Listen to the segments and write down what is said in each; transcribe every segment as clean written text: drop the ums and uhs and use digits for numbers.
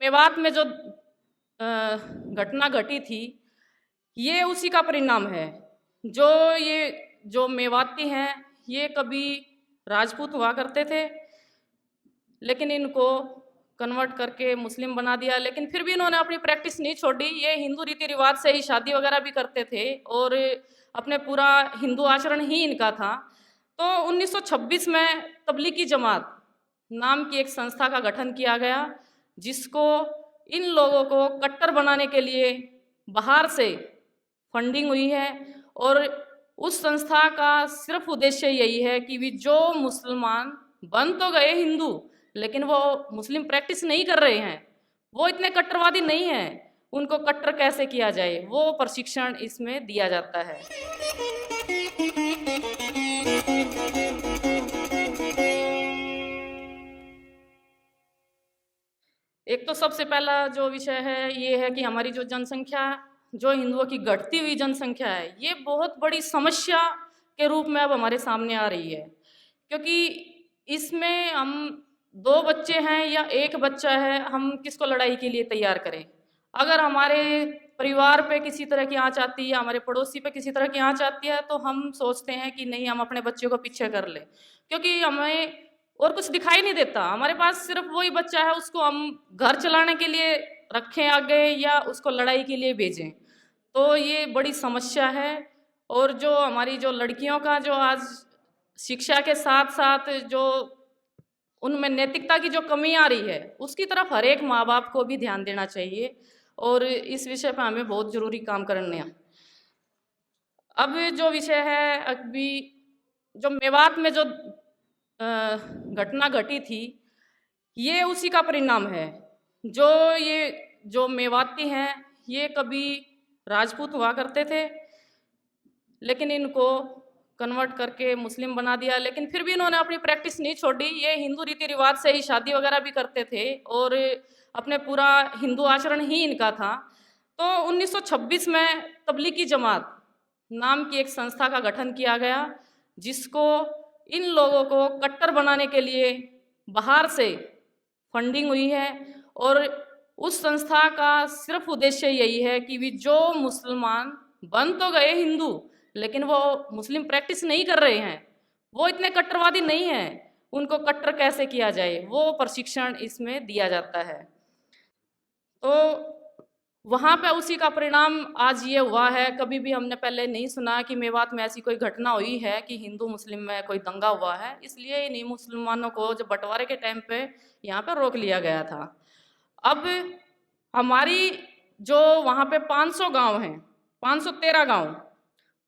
मेवात में जो घटना घटी थी, ये उसी का परिणाम है। जो मेवाती हैं, ये कभी राजपूत हुआ करते थे, लेकिन इनको कन्वर्ट करके मुस्लिम बना दिया। लेकिन फिर भी इन्होंने अपनी प्रैक्टिस नहीं छोड़ी। ये हिंदू रीति रिवाज से ही शादी वगैरह भी करते थे और अपने पूरा हिंदू आचरण ही इनका था। तो 1926 में तबलीगी जमात नाम की एक संस्था का गठन किया गया, जिसको इन लोगों को कट्टर बनाने के लिए बाहर से फंडिंग हुई है। और उस संस्था का सिर्फ उद्देश्य यही है कि भी जो मुसलमान बन तो गए हिंदू, लेकिन वो मुस्लिम प्रैक्टिस नहीं कर रहे हैं, वो इतने कट्टरवादी नहीं हैं, उनको कट्टर कैसे किया जाए, वो प्रशिक्षण इसमें दिया जाता है। एक तो सबसे पहला जो विषय है ये है कि हमारी जो जनसंख्या, जो हिंदुओं की घटती हुई जनसंख्या है, ये बहुत बड़ी समस्या के रूप में अब हमारे सामने आ रही है। क्योंकि इसमें हम 2 बच्चे हैं या 1 बच्चा है, हम किसको लड़ाई के लिए तैयार करें। अगर हमारे परिवार पे किसी तरह की आँच आती है या हमारे पड़ोसी पे किसी तरह की आँच आती है, तो हम सोचते हैं कि नहीं, हम अपने बच्चे को पीछे कर लें, क्योंकि हमें और कुछ दिखाई नहीं देता। हमारे पास सिर्फ वही बच्चा है, उसको हम घर चलाने के लिए रखें आगे या उसको लड़ाई के लिए भेजें, तो ये बड़ी समस्या है। और जो हमारी जो लड़कियों का जो आज शिक्षा के साथ साथ जो उनमें नैतिकता की जो कमी आ रही है, उसकी तरफ हर एक माँ बाप को भी ध्यान देना चाहिए और इस विषय पर हमें बहुत ज़रूरी काम करने हैं। अब जो विषय है, अभी जो मेवात में जो घटना घटी थी, ये उसी का परिणाम है। जो मेवाती हैं, ये कभी राजपूत हुआ करते थे, लेकिन इनको कन्वर्ट करके मुस्लिम बना दिया। लेकिन फिर भी इन्होंने अपनी प्रैक्टिस नहीं छोड़ी। ये हिंदू रीति रिवाज से ही शादी वगैरह भी करते थे और अपने पूरा हिंदू आचरण ही इनका था। तो 1926 में तबलीगी जमात नाम की एक संस्था का गठन किया गया, जिसको इन लोगों को कट्टर बनाने के लिए बाहर से फंडिंग हुई है। और उस संस्था का सिर्फ उद्देश्य यही है कि भी जो मुसलमान बन तो गए हिंदू, लेकिन वो मुस्लिम प्रैक्टिस नहीं कर रहे हैं, वो इतने कट्टरवादी नहीं हैं, उनको कट्टर कैसे किया जाए, वो प्रशिक्षण इसमें दिया जाता है। तो वहाँ पे उसी का परिणाम आज ये हुआ है। कभी भी हमने पहले नहीं सुना कि मेवात में ऐसी कोई घटना हुई है कि हिंदू मुस्लिम में कोई दंगा हुआ है, इसलिए इन्हीं मुसलमानों को जब बंटवारे के टाइम पे यहाँ पे रोक लिया गया था। अब हमारी जो वहाँ पे 500 गांव हैं, 513 गांव,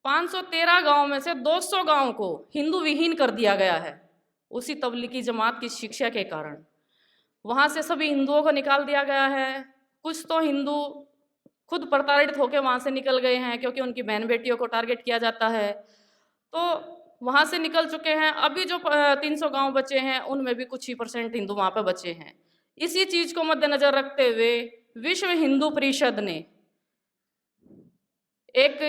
513 गांव में से 200 गांव को हिंदू विहीन कर दिया गया है उसी तबलीगी जमात की शिक्षा के कारण। वहाँ से सभी हिंदुओं को निकाल दिया गया है। कुछ तो हिंदू खुद प्रताड़ित होकर वहाँ से निकल गए हैं, क्योंकि उनकी बहन बेटियों को टारगेट किया जाता है, तो वहाँ से निकल चुके हैं। अभी जो 300 गांव बचे हैं, उनमें भी कुछ ही % हिंदू वहाँ पर बचे हैं। इसी चीज़ को मद्देनजर रखते हुए विश्व हिंदू परिषद ने एक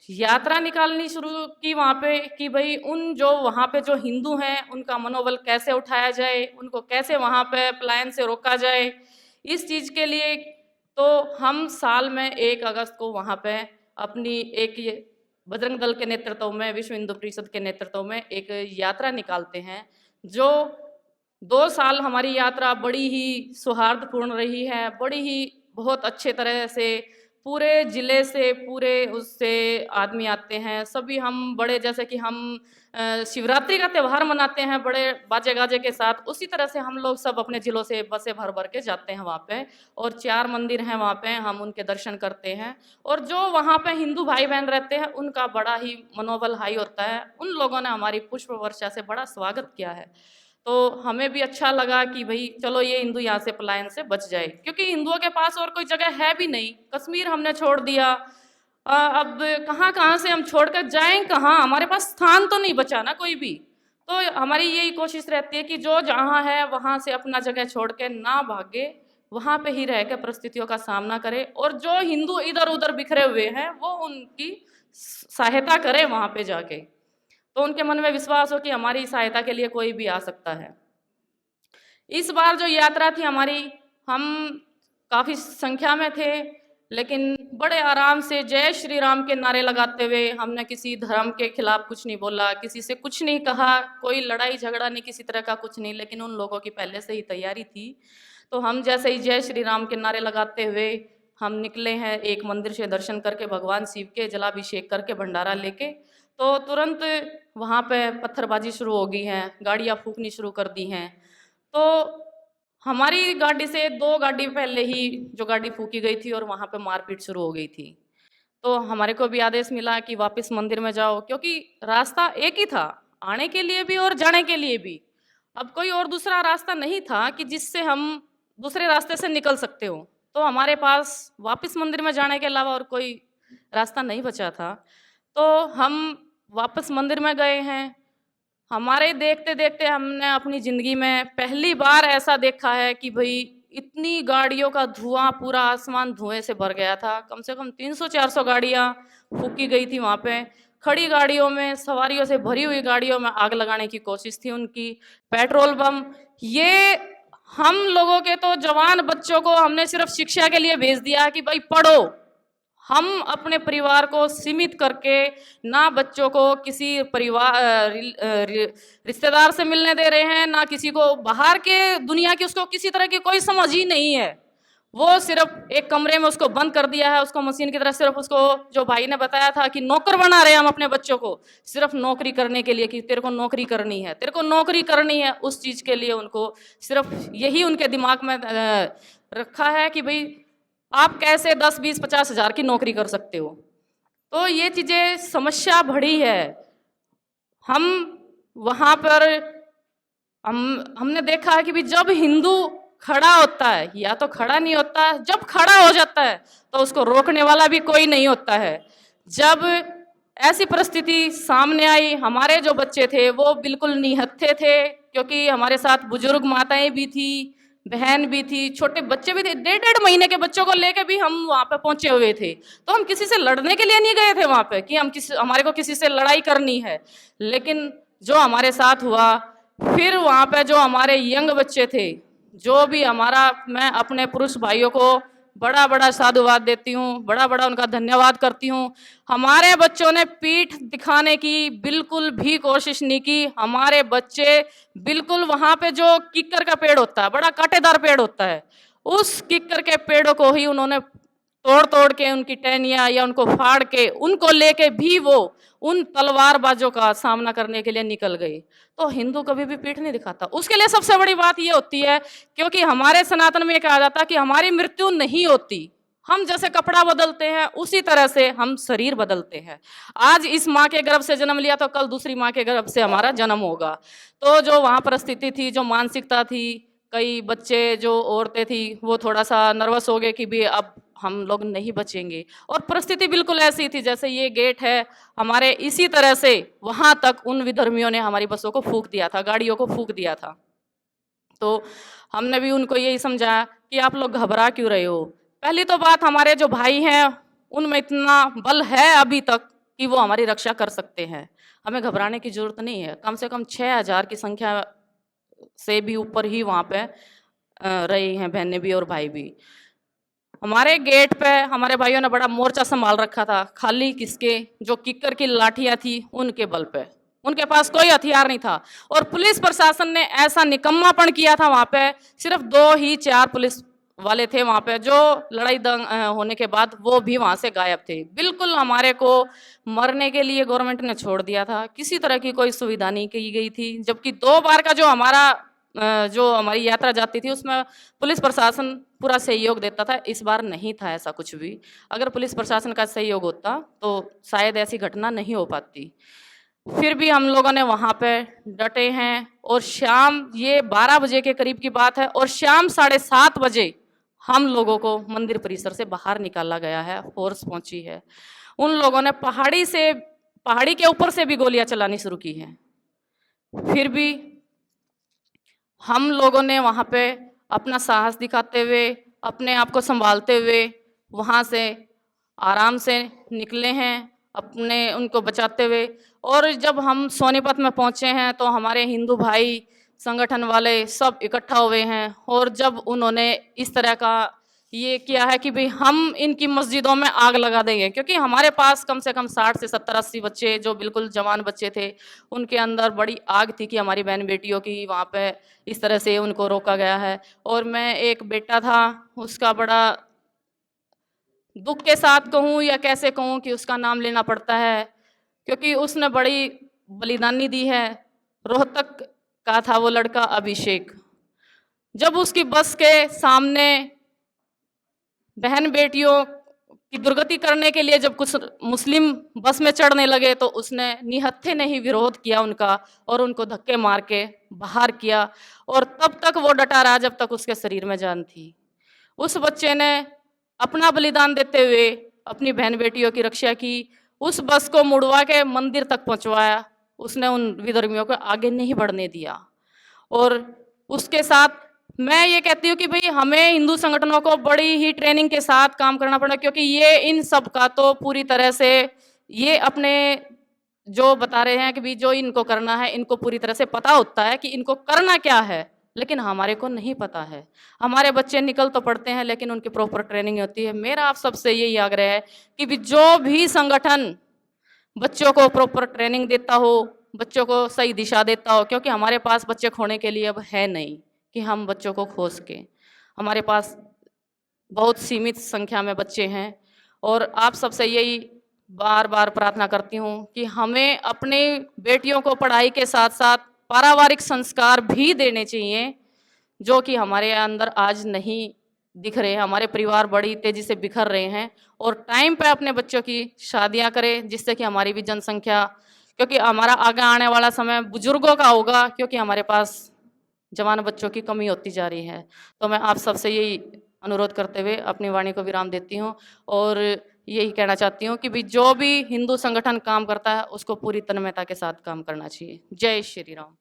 यात्रा निकालनी शुरू की वहाँ पे कि भाई उन जो वहाँ पे जो हिंदू हैं, उनका मनोबल कैसे उठाया जाए, उनको कैसे वहाँ पे पलायन से रोका जाए। इस चीज़ के लिए तो हम साल में 1 अगस्त को वहाँ पे अपनी एक ये बजरंग दल के नेतृत्व में, विश्व हिंदू परिषद के नेतृत्व में एक यात्रा निकालते हैं। जो 2 साल हमारी यात्रा बड़ी ही सौहार्दपूर्ण रही है, बड़ी ही बहुत अच्छे तरह से पूरे ज़िले से, पूरे उससे आदमी आते हैं। सभी हम बड़े, जैसे कि हम शिवरात्रि का त्यौहार मनाते हैं बड़े बाजे गाजे के साथ, उसी तरह से हम लोग सब अपने ज़िलों से बसें भर भर के जाते हैं वहाँ पे। और 4 मंदिर हैं वहाँ पे, हम उनके दर्शन करते हैं। और जो वहाँ पे हिंदू भाई बहन रहते हैं, उनका बड़ा ही मनोबल हाई होता है। उन लोगों ने हमारी पुष्प वर्षा से बड़ा स्वागत किया है, तो हमें भी अच्छा लगा कि भाई चलो ये हिंदू यहाँ से पलायन से बच जाए, क्योंकि हिंदुओं के पास और कोई जगह है भी नहीं। कश्मीर हमने छोड़ दिया, अब कहाँ कहाँ से हम छोड़कर जाएं, कहाँ, हमारे पास स्थान तो नहीं बचा ना कोई भी। तो हमारी यही कोशिश रहती है कि जो जहाँ है वहाँ से अपना जगह छोड़ के ना भागे, वहाँ पे ही रह कर परिस्थितियों का सामना करे। और जो हिंदू इधर उधर बिखरे हुए हैं, वो उनकी सहायता करें वहाँ पे जाके, तो उनके मन में विश्वास हो कि हमारी सहायता के लिए कोई भी आ सकता है। इस बार जो यात्रा थी हमारी, हम काफ़ी संख्या में थे, लेकिन बड़े आराम से जय श्री राम के नारे लगाते हुए हमने किसी धर्म के खिलाफ कुछ नहीं बोला, किसी से कुछ नहीं कहा, कोई लड़ाई झगड़ा नहीं, किसी तरह का कुछ नहीं। लेकिन उन लोगों की पहले से ही तैयारी थी। तो हम जैसे ही जय श्री राम के नारे लगाते हुए हम निकले हैं एक मंदिर से दर्शन करके, भगवान शिव के जलाभिषेक करके भंडारा लेके, तो तुरंत वहाँ पे पत्थरबाजी शुरू हो गई है, गाड़ियाँ फूकनी शुरू कर दी हैं। तो हमारी गाड़ी से 2 गाड़ी पहले ही जो गाड़ी फूकी गई थी और वहाँ पे मारपीट शुरू हो गई थी। तो हमारे को भी आदेश मिला कि वापस मंदिर में जाओ, क्योंकि रास्ता एक ही था, आने के लिए भी और जाने के लिए भी। अब कोई और दूसरा रास्ता नहीं था कि जिससे हम दूसरे रास्ते से निकल सकते हो। तो हमारे पास वापस मंदिर में जाने के अलावा और कोई रास्ता नहीं बचा था। तो हम वापस मंदिर में गए हैं। हमारे देखते देखते हमने अपनी ज़िंदगी में पहली बार ऐसा देखा है कि भाई इतनी गाड़ियों का धुआं, पूरा आसमान धुएं से भर गया था। कम से कम 300-400 गाड़ियाँ फूकी गई थी वहाँ पे। खड़ी गाड़ियों में, सवारियों से भरी हुई गाड़ियों में आग लगाने की कोशिश थी उनकी। पेट्रोल बम, ये हम लोगों के तो जवान बच्चों को हमने सिर्फ शिक्षा के लिए भेज दिया कि भाई पढ़ो। हम अपने परिवार को सीमित करके ना बच्चों को किसी रिश्तेदार से मिलने दे रहे हैं, ना किसी को बाहर के दुनिया की उसको किसी तरह की कोई समझ ही नहीं है। वो सिर्फ एक कमरे में उसको बंद कर दिया है, उसको मशीन की तरह सिर्फ उसको, जो भाई ने बताया था कि नौकर बना रहे हैं हम अपने बच्चों को, सिर्फ नौकरी करने के लिए कि तेरे को नौकरी करनी है, तेरे को नौकरी करनी है। उस चीज़ के लिए उनको सिर्फ यही उनके दिमाग में रखा है कि भाई आप कैसे 10, 20, 50 हज़ार की नौकरी कर सकते हो। तो ये चीज़ें समस्या बढ़ी है। हम वहाँ पर हमने देखा है कि भी जब हिंदू खड़ा होता है या तो खड़ा नहीं होता है, जब खड़ा हो जाता है तो उसको रोकने वाला भी कोई नहीं होता है। जब ऐसी परिस्थिति सामने आई, हमारे जो बच्चे थे वो बिल्कुल निहत्थे थे, क्योंकि हमारे साथ बुजुर्ग माताएं भी थी, बहन भी थी, छोटे बच्चे भी थे। 1.5 महीने के बच्चों को लेके भी हम वहाँ पे पहुंचे हुए थे। तो हम किसी से लड़ने के लिए नहीं गए थे वहाँ पे कि हमारे को किसी से लड़ाई करनी है। लेकिन जो हमारे साथ हुआ, फिर वहाँ पे जो हमारे यंग बच्चे थे, जो भी मैं अपने पुरुष भाइयों को बड़ा बड़ा साधुवाद देती हूँ, बड़ा बड़ा उनका धन्यवाद करती हूँ। हमारे बच्चों ने पीठ दिखाने की बिल्कुल भी कोशिश नहीं की। हमारे बच्चे बिल्कुल वहाँ पे जो किक्कर का पेड़ होता है, बड़ा कांटेदार पेड़ होता है, उस किक्कर के पेड़ों को ही उन्होंने तोड़ तोड़ के, उनकी टहनियाँ या उनको फाड़ के, उनको लेके भी वो उन तलवारबाजों का सामना करने के लिए निकल गई। तो हिंदू कभी भी पीठ नहीं दिखाता। उसके लिए सबसे बड़ी बात ये होती है, क्योंकि हमारे सनातन में कहा जाता है कि हमारी मृत्यु नहीं होती। हम जैसे कपड़ा बदलते हैं उसी तरह से हम शरीर बदलते हैं। आज इस माँ के गर्भ से जन्म लिया तो कल दूसरी माँ के गर्भ से हमारा जन्म होगा। तो जो वहाँ परिस्थिति थी, जो मानसिकता थी, कई बच्चे, जो औरतें थी, वो थोड़ा सा नर्वस हो गए कि भी अब हम लोग नहीं बचेंगे। और परिस्थिति बिल्कुल ऐसी थी जैसे ये गेट है हमारे, इसी तरह से वहाँ तक उन विधर्मियों ने हमारी बसों को फूंक दिया था, गाड़ियों को फूंक दिया था। तो हमने भी उनको यही समझाया कि आप लोग घबरा क्यों रहे हो। पहली तो बात, हमारे जो भाई हैं उनमें इतना बल है अभी तक कि वो हमारी रक्षा कर सकते हैं। हमें घबराने की जरूरत नहीं है। कम से कम 6,000 की संख्या से भी ऊपर ही वहाँ पे रही हैं बहनें भी और भाई भी। हमारे गेट पे हमारे भाइयों ने बड़ा मोर्चा संभाल रखा था, खाली किसके, जो किक्कर की लाठियां थी उनके बल पे। उनके पास कोई हथियार नहीं था। और पुलिस प्रशासन ने ऐसा निकम्मापन किया था, वहाँ पे सिर्फ 2 ही 4 पुलिस वाले थे वहाँ पे, जो लड़ाई होने के बाद वो भी वहाँ से गायब थे। बिल्कुल हमारे को मरने के लिए गवर्नमेंट ने छोड़ दिया था, किसी तरह की कोई सुविधा नहीं की गई थी। जबकि 2 बार का जो हमारी यात्रा जाती थी उसमें पुलिस प्रशासन पूरा सहयोग देता था। इस बार नहीं था ऐसा कुछ भी। अगर पुलिस प्रशासन का सहयोग होता तो शायद ऐसी घटना नहीं हो पाती। फिर भी हम लोगों ने वहाँ पे डटे हैं। और शाम, ये 12 बजे के करीब की बात है, और शाम 7:30 बजे हम लोगों को मंदिर परिसर से बाहर निकाला गया है, फोर्स पहुंची है। उन लोगों ने पहाड़ी के ऊपर से भी गोलियां चलानी शुरू की हैं। फिर भी हम लोगों ने वहाँ पे अपना साहस दिखाते हुए, अपने आप को संभालते हुए वहाँ से आराम से निकले हैं, उनको बचाते हुए। और जब हम सोनीपत में पहुँचे हैं तो हमारे हिंदू भाई संगठन वाले सब इकट्ठा हुए हैं और जब उन्होंने इस तरह का ये किया है कि भाई हम इनकी मस्जिदों में आग लगा देंगे, क्योंकि हमारे पास कम से कम 60 से 70 80 बच्चे जो बिल्कुल जवान बच्चे थे, उनके अंदर बड़ी आग थी कि हमारी बहन बेटियों की वहाँ पे इस तरह से उनको रोका गया है। और मैं एक बेटा था, उसका बड़ा दुख के साथ कहूँ या कैसे कहूँ कि उसका नाम लेना पड़ता है, क्योंकि उसने बड़ी बलिदानी दी है। रोहतक का था वो लड़का अभिषेक। जब उसकी बस के सामने बहन बेटियों की दुर्गति करने के लिए जब कुछ मुस्लिम बस में चढ़ने लगे तो उसने निहत्थे ने ही विरोध किया उनका और उनको धक्के मार के बाहर किया, और तब तक वो डटा रहा जब तक उसके शरीर में जान थी। उस बच्चे ने अपना बलिदान देते हुए अपनी बहन बेटियों की रक्षा की, उस बस को मुड़वा के मंदिर तक पहुंचवाया, उसने उन विधर्मियों को आगे नहीं बढ़ने दिया। और उसके साथ मैं ये कहती हूँ कि भाई हमें हिंदू संगठनों को बड़ी ही ट्रेनिंग के साथ काम करना पड़ा, क्योंकि ये इन सब का तो पूरी तरह से ये अपने जो बता रहे हैं कि भाई जो इनको करना है इनको पूरी तरह से पता होता है कि इनको करना क्या है, लेकिन हमारे को नहीं पता है। हमारे बच्चे निकल तो पड़ते हैं लेकिन उनकी प्रॉपर ट्रेनिंग होती है। मेरा आप सबसे यही आग्रह है कि भी जो भी संगठन बच्चों को प्रॉपर ट्रेनिंग देता हो, बच्चों को सही दिशा देता हो, क्योंकि हमारे पास बच्चे खोने के लिए अब है नहीं कि हम बच्चों को खो सके। हमारे पास बहुत सीमित संख्या में बच्चे हैं और आप सबसे यही बार बार प्रार्थना करती हूँ कि हमें अपनी बेटियों को पढ़ाई के साथ साथ पारिवारिक संस्कार भी देने चाहिए, जो कि हमारे अंदर आज नहीं दिख रहे हैं। हमारे परिवार बड़ी तेजी से बिखर रहे हैं और टाइम पे अपने बच्चों की शादियां करें, जिससे कि हमारी भी जनसंख्या, क्योंकि हमारा आगे आने वाला समय बुजुर्गों का होगा, क्योंकि हमारे पास जवान बच्चों की कमी होती जा रही है। तो मैं आप सबसे यही अनुरोध करते हुए अपनी वाणी को विराम देती हूँ और यही कहना चाहती हूँ कि भी जो भी हिंदू संगठन काम करता है उसको पूरी तन्मयता के साथ काम करना चाहिए। जय श्री राम।